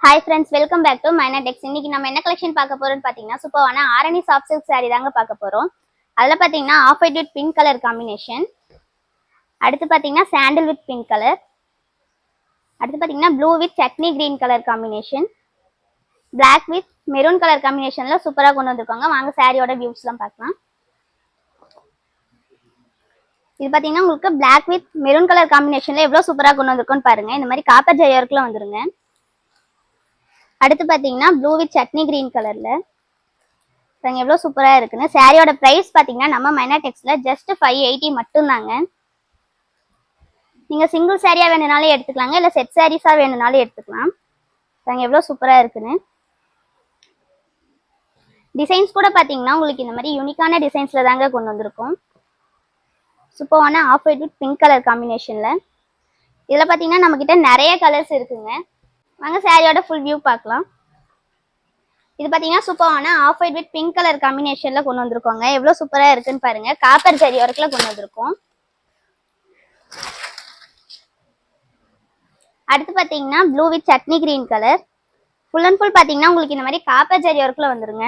Hi friends, welcome back to Mynatex. இன்னைக்கு நம்ம என்ன கலெக்ஷன் பார்க்க போறோம்னு பாத்தீங்கன்னா சூப்பரான ஆரணி சாஃப்ட் சில்க் saree தாங்க பார்க்க போறோம். அதுல பாத்தீங்கன்னா off white with pink colour combination. அடுத்து பாத்தீங்கன்னா சாண்டல் வித் பிங்க் கலர். அடுத்து பாத்தீங்கன்னா blue with chutney green colour combination. Black with maroon colour காம்பினேஷன்ல சூப்பரா கொண்டு வந்திருக்காங்க. வாங்க சாரியோட வியூஸ்லாம் பார்க்கலாம். இது பாத்தீங்கன்னா உங்களுக்கு Black வித் மெரூன் கலர் காம்பினேஷன்ல எவ்வளவு சூப்பரா கொண்டு வந்திருக்கோன்னு பாருங்க. இந்த மாதிரி காப்பர் ஜரி ஒர்க்ல வந்துருங்க. அடுத்து பாத்தீங்கன்னா ப்ளூ வித் சட்னி கிரீன் கலர்ல எவ்வளவு சூப்பரா இருக்குன்னு. சாரியோட பிரைஸ் பாத்தீங்கன்னா நம்ம மைனாடெக்ஸ்ல ஜஸ்ட் 580 மட்டும் தாங்க. நீங்க சிங்கிள் சாரியா வேணும்னாலும் எடுத்துக்கலாங்க, இல்ல செட் சாரீஸா வேணும்னாலும் எடுத்துக்கலாம். எவ்வளவு சூப்பரா இருக்குன்னு. டிசைன்ஸ் கூட பாத்தீங்கன்னா உங்களுக்கு இந்த மாதிரி யூனிக்கான டிசைன்ஸ்ல தாங்க கொண்டு வந்திருக்கோம். சூப்பரான off white with pink colour காம்பினேஷன்ல. இதுல பாத்தீங்கன்னா நம்ம கிட்ட நிறைய கலர்ஸ் இருக்குங்க. வாங்க சாரியோட ஃபுல் வியூ பார்க்கலாம். இது பாத்தீங்கன்னா சூப்பரான off white with pink colour காம்பினேஷன்ல கொண்டு வந்திருக்கோங்க. எவ்வளவு சூப்பரா இருக்குன்னு பாருங்க. காப்பர் ஜரி ஒர்க்ல கொண்டு வந்திருக்கோம். அடுத்து பாத்தீங்கன்னா blue with chutney green colour. Full and full பாத்தீங்கன்னா உங்களுக்கு இந்த மாதிரி காப்பர் ஜரி ஒர்க்ல வந்துருங்க.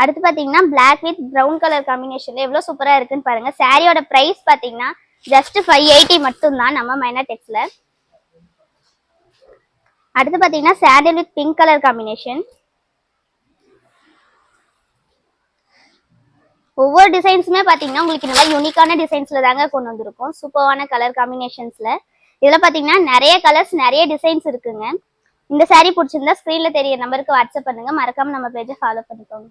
அடுத்து பாத்தீங்கன்னா Black வித் பிரவுன் கலர் காம்பினேஷன்ல எவ்வளவு சூப்பரா இருக்குன்னு பாருங்க. சாரியோட பிரைஸ் பாத்தீங்கன்னா ஜஸ்ட் 580 மட்டும் தான் நம்ம மைனாடெக்ஸ்ல. அடுத்து பாத்தீங்கன்னா sandal with pink colour combination. ஒவ்வொரு டிசைன்ஸுமே பாத்தீங்கன்னா உங்களுக்கு இந்த மாதிரி யூனிக்கான டிசைன்ஸ்ல தாங்க கொண்டு வந்திருக்கோம். சூப்பரான கலர் காம்பினேஷன்ஸ்ல. இதுல பாத்தீங்கன்னா நிறைய கலர்ஸ் நிறைய டிசைன்ஸ் இருக்குங்க. இந்த சாரி பிடிச்சிருந்தா ஸ்கிரீன்ல தெரிய நம்பருக்கு வாட்ஸ்அப் பண்ணுங்க. மறக்காம நம்ம பேஜை ஃபாலோ பண்ணிக்கோங்க.